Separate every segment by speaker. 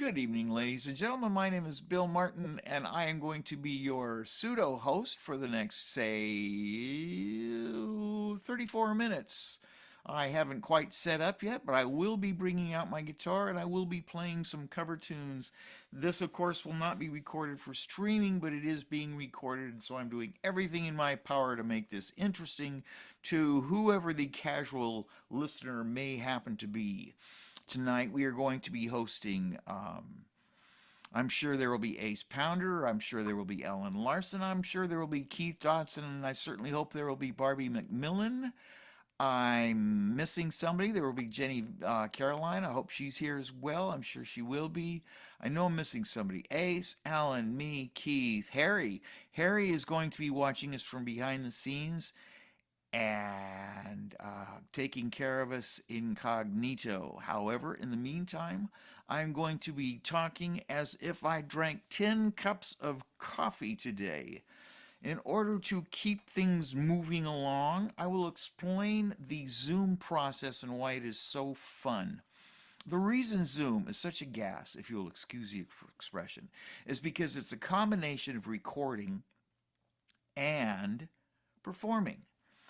Speaker 1: Good evening, ladies and gentlemen. My name is Bill Martin, and I am going to be your pseudo host for the next, say, 34 minutes. I haven't quite set up yet, but I will be bringing out my guitar and I will be playing some cover tunes. This, of course, will not be recorded for streaming, but it is being recorded, and so I'm doing everything in my power to make this interesting to whoever the casual listener may happen to be. Tonight we are going to be hosting, I'm sure there will be Ace Pounder, I'm sure there will be Ellen Larson, I'm sure there will be Keith Dotson, and I certainly hope there will be Barbie McMillan. I'm missing somebody. There will be Jenny Caroline. I hope she's here as well. I'm sure she will be. I know I'm missing somebody. Ace, Alan, me, Keith, Harry. Harry is going to be watching us from behind the scenes and taking care of us incognito. However, in the meantime, I'm going to be talking as if I drank 10 cups of coffee today. In order to keep things moving along, I will explain the Zoom process and why it is so fun. The reason Zoom is such a gas, if you'll excuse the expression, is because it's a combination of recording and performing.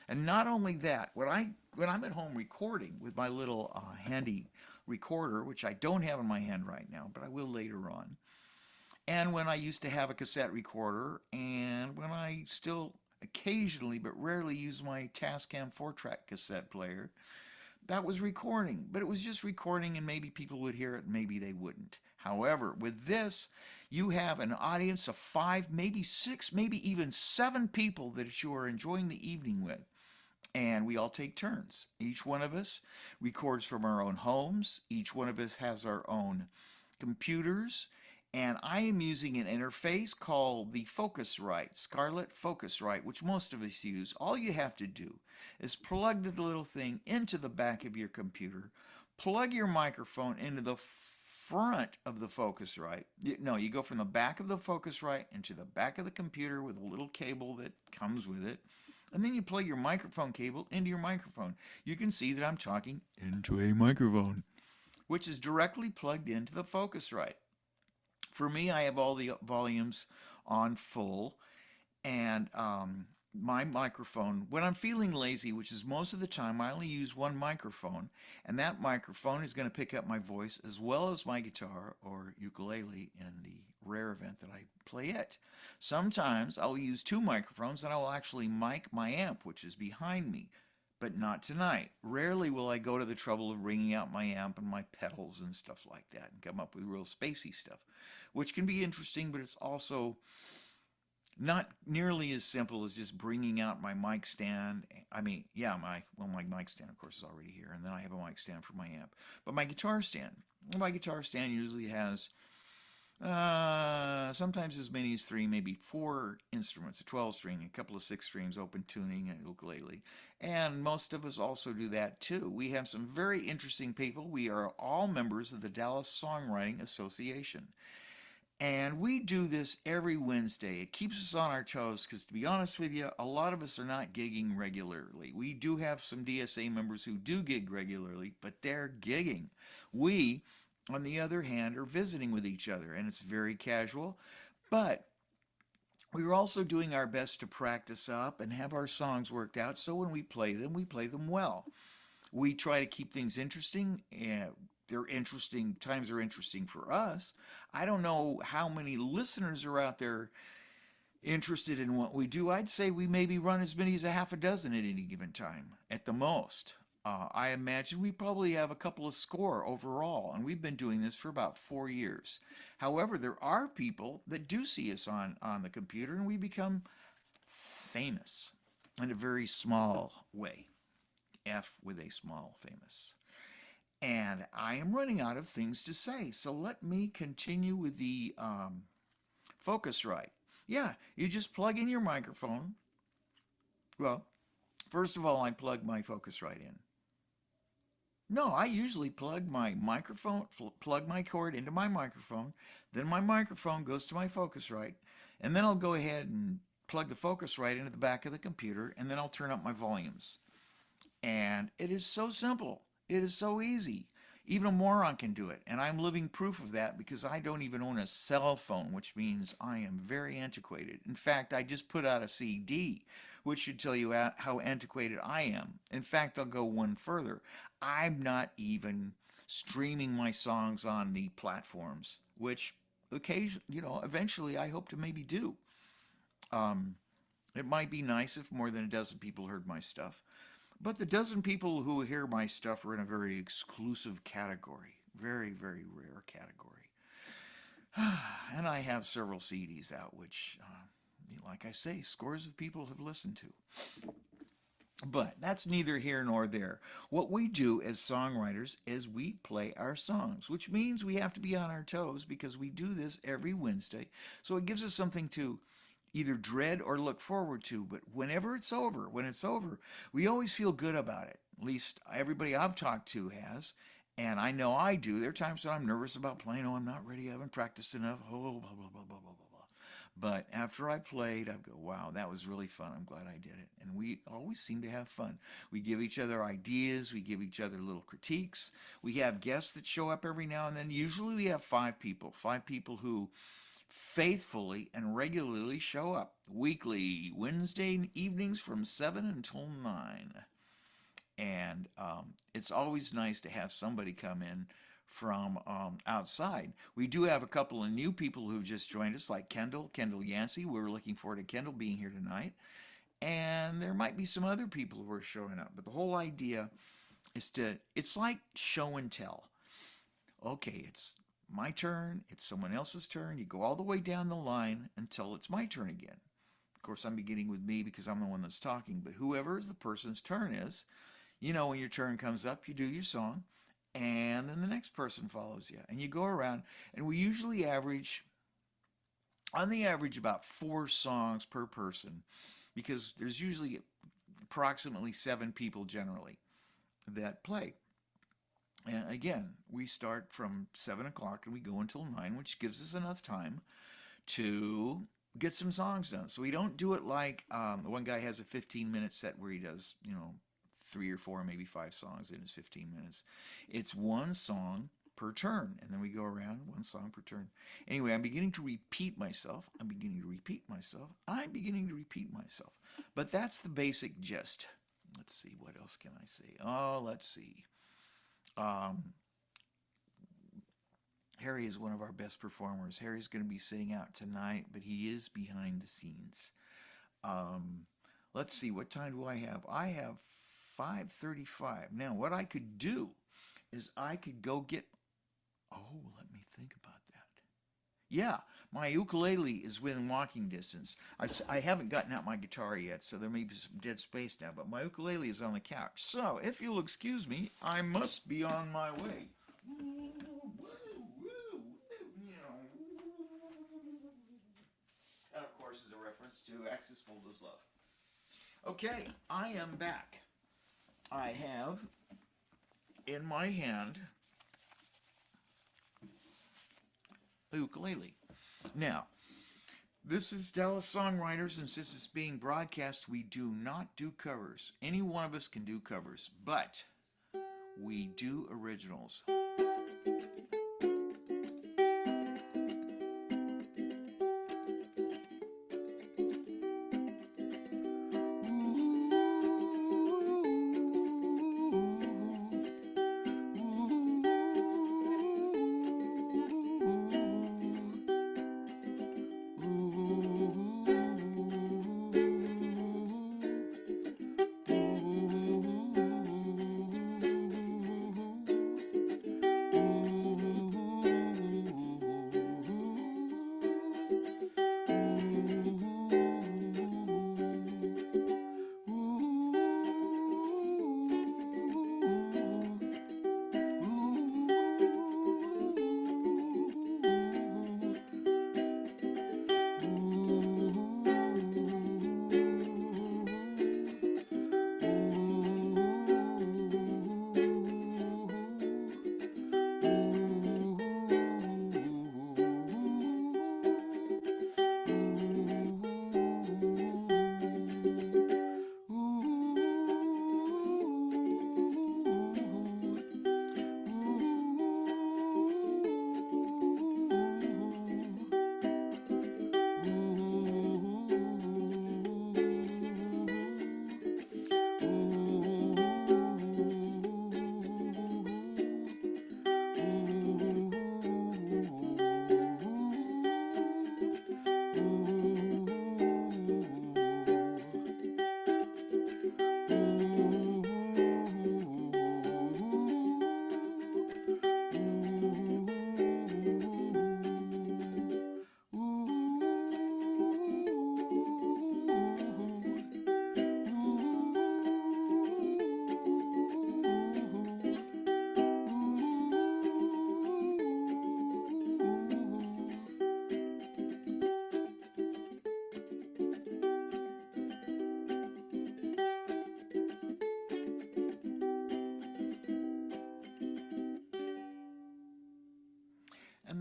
Speaker 1: And not only that, when I'm at home recording with my little handy recorder, which I don't have in my hand right now, but I will later on, and when I used to have a cassette recorder, and when I still occasionally but rarely use my Tascam 4-track cassette player, that was recording. But it was just recording, and maybe people would hear it, maybe they wouldn't. However, with this, you have an audience of 5, maybe 6, maybe even 7 people that you are enjoying the evening with. And we all take turns. Each one of us records from our own homes. Each one of us has our own computers. And I am using an interface called the Focusrite, Scarlett Focusrite, which most of us use. All you have to do is plug the little thing into the back of your computer, plug your microphone into the front of the Focusrite. No, you go from the back of the Focusrite into the back of the computer with a little cable that comes with it. And then you plug your microphone cable into your microphone. You can see that I'm talking into a microphone, which is directly plugged into the Focusrite. For me, I have all the volumes on full, and my microphone, when I'm feeling lazy, which is most of the time, I only use one microphone, and that microphone is going to pick up my voice as well as my guitar or ukulele in the rare event that I play it. Sometimes I'll use 2 microphones and I will actually mic my amp, which is behind me. But not tonight. Rarely will I go to the trouble of bringing out my amp and my pedals and stuff like that and come up with real spacey stuff, which can be interesting, but it's also not nearly as simple as just bringing out my mic stand. I mean, yeah, my mic stand, of course, is already here, and then I have a mic stand for my amp. But my guitar stand usually has sometimes as many as 3, maybe 4 instruments, a 12-string, a couple of 6-strings, open tuning, and ukulele. And most of us also do that too. We have some very interesting people. We are all members of the Dallas Songwriting Association. And we do this every Wednesday. It keeps us on our toes because, to be honest with you, a lot of us are not gigging regularly. We do have some DSA members who do gig regularly, but they're gigging. We, on the other hand, are visiting with each other, and it's very casual. But we're also doing our best to practice up and have our songs worked out so when we play them well. We try to keep things interesting. They're interesting, times are interesting for us. I don't know how many listeners are out there interested in what we do. I'd say we maybe run as many as a half a dozen at any given time, at the most. I imagine we probably have a couple of score overall, and we've been doing this for about 4 years. However, there are people that do see us on the computer, and we become famous in a very small way. F with a small famous. And I am running out of things to say, so let me continue with the Focusrite. Yeah, you just plug in your microphone. Well, first of all, I plug my Focusrite in. No, I usually plug my microphone, plug my cord into my microphone, then my microphone goes to my Focusrite, and then I'll go ahead and plug the Focusrite into the back of the computer, and then I'll turn up my volumes. And it is so simple. It is so easy. Even a moron can do it. And I'm living proof of that because I don't even own a cell phone, which means I am very antiquated. In fact, I just put out a CD, which should tell you how antiquated I am. In fact, I'll go one further. I'm not even streaming my songs on the platforms, which occasionally, eventually I hope to maybe do. Um, it might be nice if more than a dozen people heard my stuff. But the dozen people who hear my stuff are in a very exclusive category, very, very rare category. And I have several CDs out, which, like I say, scores of people have listened to. But that's neither here nor there. What we do as songwriters is we play our songs, which means we have to be on our toes because we do this every Wednesday. So it gives us something to either dread or look forward to. But whenever it's over, when it's over, we always feel good about it. At least everybody I've talked to has. And I know I do. There are times that I'm nervous about playing. Oh, I'm not ready. I haven't practiced enough. Oh, blah, blah, blah, blah, blah, blah, blah. But after I played, I go, wow, that was really fun. I'm glad I did it. And we always seem to have fun. We give each other ideas. We give each other little critiques. We have guests that show up every now and then. Usually we have five people who faithfully and regularly show up weekly, Wednesday evenings from 7 until 9. And it's always nice to have somebody come in from outside. We do have a couple of new people who just joined us, like Kendall Yancey. We're looking forward to Kendall being here tonight. And there might be some other people who are showing up. But the whole idea is it's like show and tell. Okay, it's my turn, it's someone else's turn. You go all the way down the line until it's my turn again. Of course, I'm beginning with me because I'm the one that's talking, but whoever the person's turn is, when your turn comes up, you do your song, and then the next person follows you. And you go around, and we usually on the average, about 4 songs per person, because there's usually approximately 7 people generally that play. And again, we start from 7 o'clock and we go until 9, which gives us enough time to get some songs done. So we don't do it like one guy has a 15-minute set where he does, 3 or 4, maybe 5 songs in his 15 minutes. It's one song per turn, and then we go around one song per turn. Anyway, I'm beginning to repeat myself. But that's the basic gist. Let's see, what else can I say? Oh, let's see. Harry is one of our best performers. Harry's going to be sitting out tonight, but he is behind the scenes. Let's see, what time do I have? I have 5:35. Now, what I could do is I could go get... Oh, let me think about that. Yeah, my ukulele is within walking distance. I haven't gotten out my guitar yet, so there may be some dead space now, but my ukulele is on the couch. So, if you'll excuse me, I must be on my way. That, of course, is a reference to Axis Bold as Love. Okay, I am back. I have in my hand a ukulele. Now, this is Dallas Songwriters, and since it's being broadcast, we do not do covers. Any one of us can do covers, but we do originals.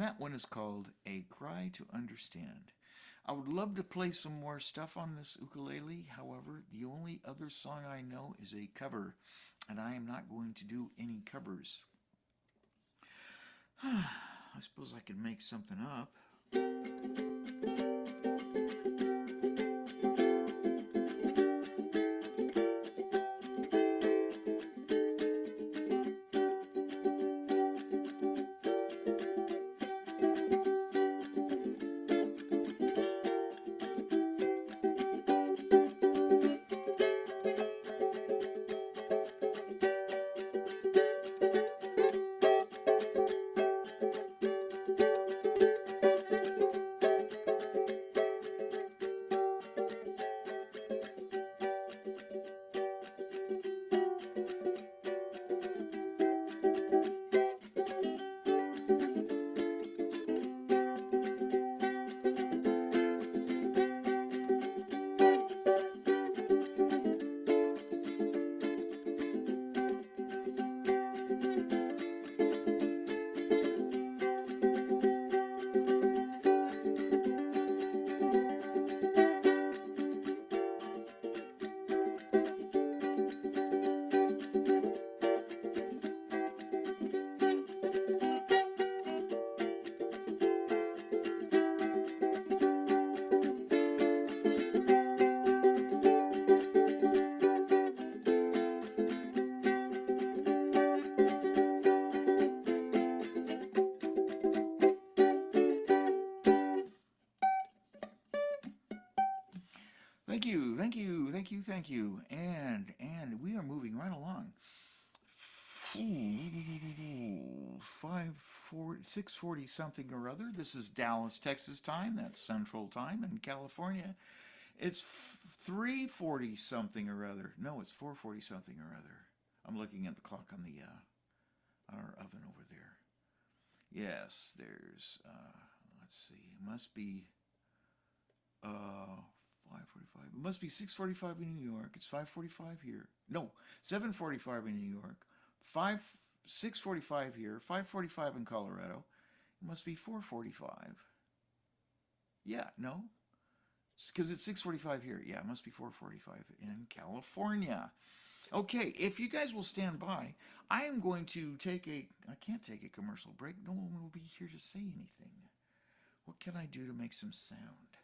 Speaker 1: and that one is called A Cry to Understand. I would love to play some more stuff on this ukulele. However, the only other song I know is a cover, and I am not going to do any covers. I suppose I could make something up. Thank you, thank you, thank you, thank you. And we are moving right along. 6:40 something or other. This is Dallas, Texas time. That's Central Time. In California, it's 3:40 something or other. No, it's 4:40 something or other. I'm looking at the clock on the on our oven over there. Yes, there's let's see. It must be 5:45. It must be 6:45 in New York. It's 5:45 here. No, 7:45 in New York. 6:45 here. 5:45 in Colorado. It must be 4:45. Yeah, no, because it's 6:45 here. Yeah, it must be 4:45 in California. Okay, if you guys will stand by, I am going to take a. I can't take a commercial break. No one will be here to say anything. What can I do to make some sound?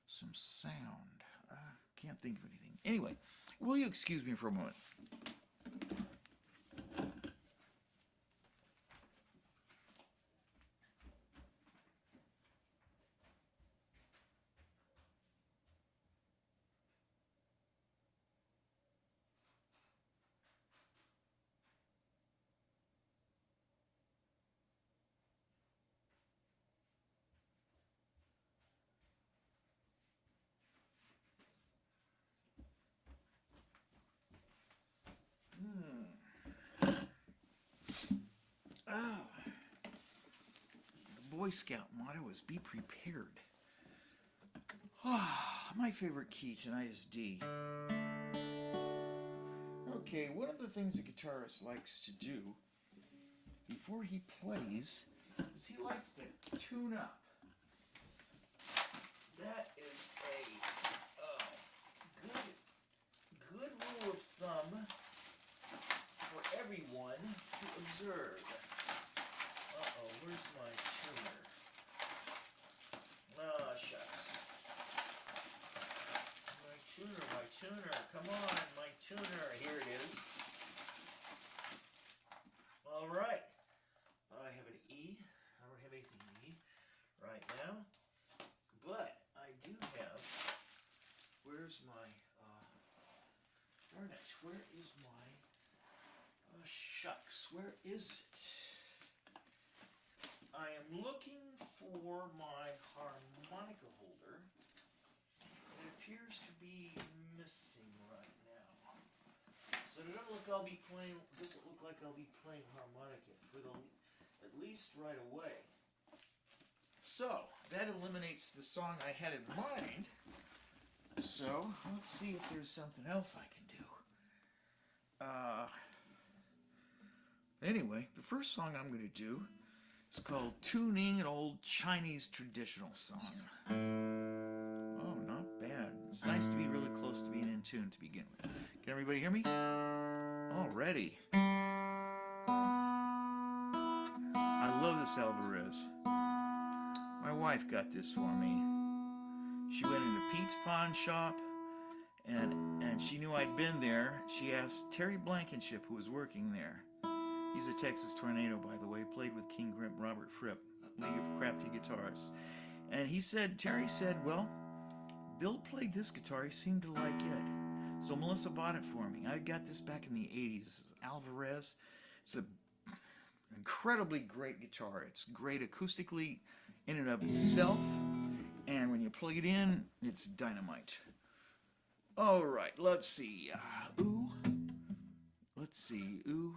Speaker 1: Some sound. Can't think of anything. Anyway, will you excuse me for a moment? Oh, the Boy Scout motto is be prepared. My favorite key tonight is D. Okay, one of the things a guitarist likes to do before he plays is he likes to tune up. That is a good rule of thumb for everyone to observe. Uh-oh, where's my tuner? Ah, shucks. My tuner, come on, my tuner. Here it is. All right. I have an E. I don't have anything in E right now. But I do have, where's my, darn it, where is my, shucks, where is it? I am looking for my harmonica holder. It appears to be missing right now. So it doesn't look like I'll be playing harmonica for at least right away. So that eliminates the song I had in mind. So let's see if there's something else I can do. Anyway, the first song I'm going to do It's called Tuning an Old Chinese Traditional Song. Oh, not bad. It's nice to be really close to being in tune to begin with. Can everybody hear me? Already. I love this Alvarez. My wife got this for me. She went into Pete's pawn shop and she knew I'd been there. She asked Terry Blankenship, who was working there. He's a Texas Tornado, by the way, played with King Grimp Robert Fripp, League of Crafty Guitarists. And Terry said, well, Bill played this guitar, he seemed to like it. So Melissa bought it for me. I got this back in the 80s. Alvarez. It's an incredibly great guitar. It's great acoustically in and of itself. And when you plug it in, it's dynamite. All right, let's see. Ooh. Let's see. Ooh.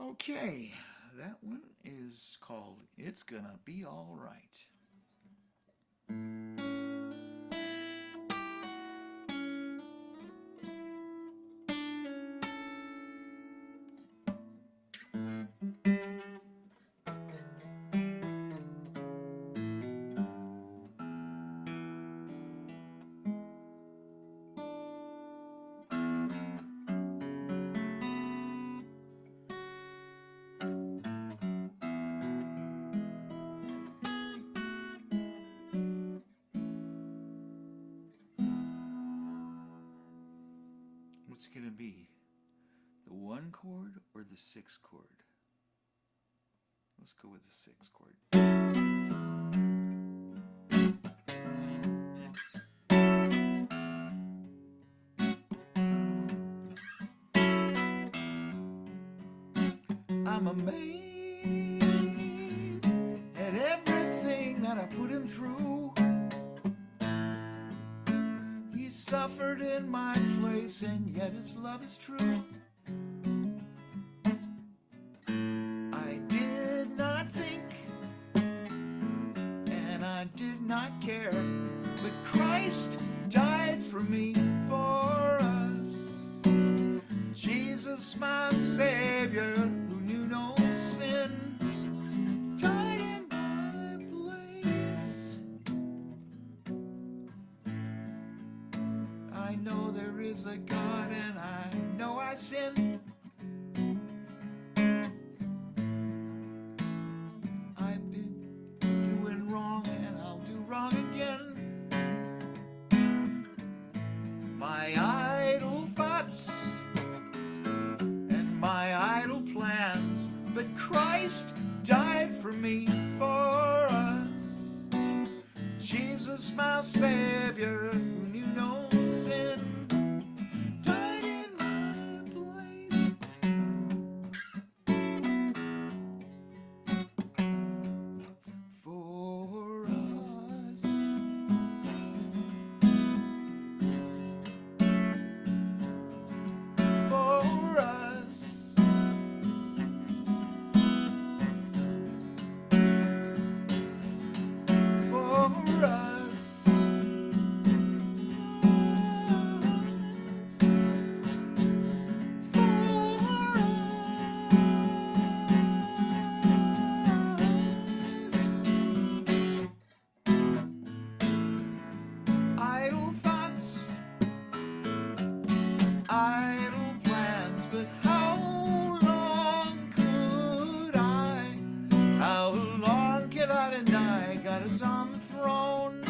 Speaker 1: Okay, that one is called It's Gonna Be All Right. What's it gonna be? The 1 chord or the 6 chord? Let's go with the 6 chord. I'm amazed at everything that I put him through. He suffered in my place, and yet his love is true. I did not think, and I did not care, but Christ died for me, for us. Jesus, my Savior, who knew no sin, died in my place. I know there is a God, and I know I sin. I've been doing wrong, and I'll do wrong again. My idle thoughts and my idle plans, but Christ died for me, for us. Jesus, my Savior, who knew no sin, died in my place. For us. For us. For us. Idle thoughts, idle plans, but how long could I? How long can I deny? God is on the throne,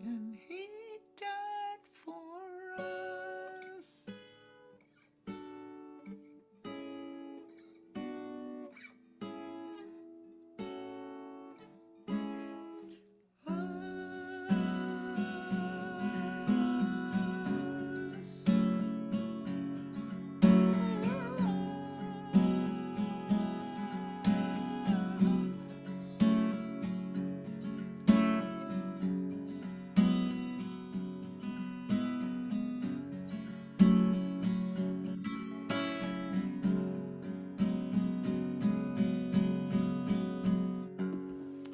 Speaker 1: and He died for us. Us.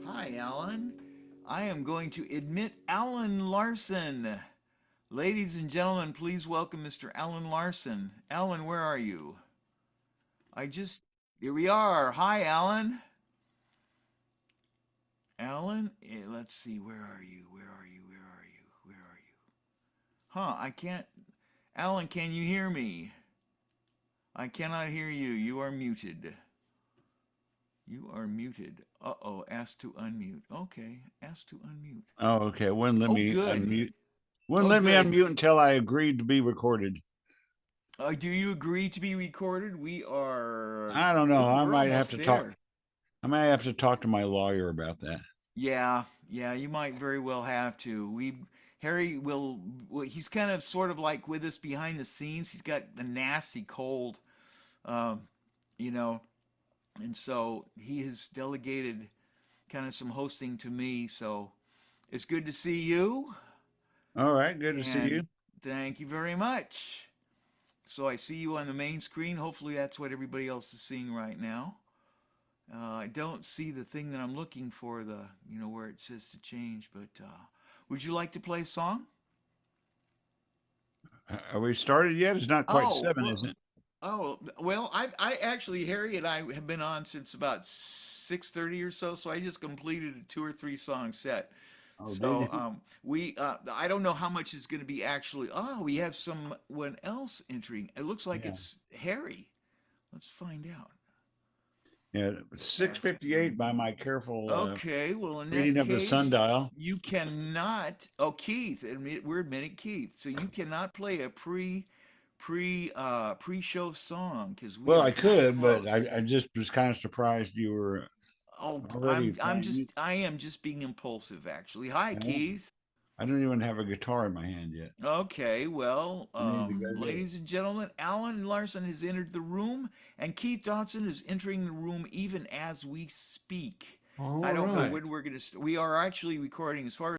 Speaker 1: Hi, Alan. I am going to admit Alan Larson. Ladies and gentlemen, please welcome Mr. Alan Larson. Alan, where are you? Here we are. Hi, Alan. Alan, let's see, where are you? Where are you? Where are you? Where are you? I can't. Alan, can you hear me? I cannot hear you. You are muted. You are muted. Uh-oh, ask to unmute. Okay, ask to unmute.
Speaker 2: Oh, okay. It wouldn't let
Speaker 1: Oh,
Speaker 2: me
Speaker 1: good.
Speaker 2: unmute. Wouldn't
Speaker 1: Oh,
Speaker 2: let me
Speaker 1: good.
Speaker 2: unmute until I agreed to be recorded.
Speaker 1: Do you agree to be recorded? We are.
Speaker 2: I don't know.
Speaker 1: Ooh,
Speaker 2: I
Speaker 1: we're
Speaker 2: might have
Speaker 1: almost
Speaker 2: to
Speaker 1: there.
Speaker 2: talk. I might have to talk to my lawyer about that.
Speaker 1: Yeah, you might very well have to. Harry he's kind of sort of like with us behind the scenes. He's got a nasty cold, um, you know, and so he has delegated kind of some hosting to me. So it's good to see you.
Speaker 2: All right. Good to see
Speaker 1: And
Speaker 2: you.
Speaker 1: thank you very much. So I see you on the main screen. Hopefully that's what everybody else is seeing right now. I don't see the thing that I'm looking for, the, where it says to change, but would you like to play a song?
Speaker 2: Are we started yet? It's not quite
Speaker 1: Oh,
Speaker 2: 7, is it?
Speaker 1: well, I actually, Harry and I have been on since about 6:30 or so, so I just completed a 2 or 3 song set.
Speaker 2: Oh, did
Speaker 1: So
Speaker 2: you?
Speaker 1: I don't know how much is going to be actually. Oh, we have someone else entering. It looks like
Speaker 2: Yeah.
Speaker 1: it's Harry. Let's find out.
Speaker 2: Yeah,
Speaker 1: After.
Speaker 2: 6:58 by my careful
Speaker 1: Okay, well, in that
Speaker 2: reading of the
Speaker 1: case,
Speaker 2: sundial.
Speaker 1: you cannot. Oh, Keith, we're admitting Keith. So you cannot play a pre-show song because we
Speaker 2: Well,
Speaker 1: are
Speaker 2: I
Speaker 1: that
Speaker 2: could, but
Speaker 1: close.
Speaker 2: I just was kind of surprised you were
Speaker 1: Oh,
Speaker 2: already
Speaker 1: I am just being impulsive actually. Hi,
Speaker 2: well,
Speaker 1: Keith.
Speaker 2: I don't even have a guitar in my hand yet.
Speaker 1: Okay, well,
Speaker 2: I need to go get it.
Speaker 1: ladies and gentlemen, Alan Larson has entered the room, and Keith Dodson is entering the room even as we speak. I
Speaker 3: All
Speaker 1: don't know
Speaker 3: right.
Speaker 1: when we're going to. We are actually recording, as far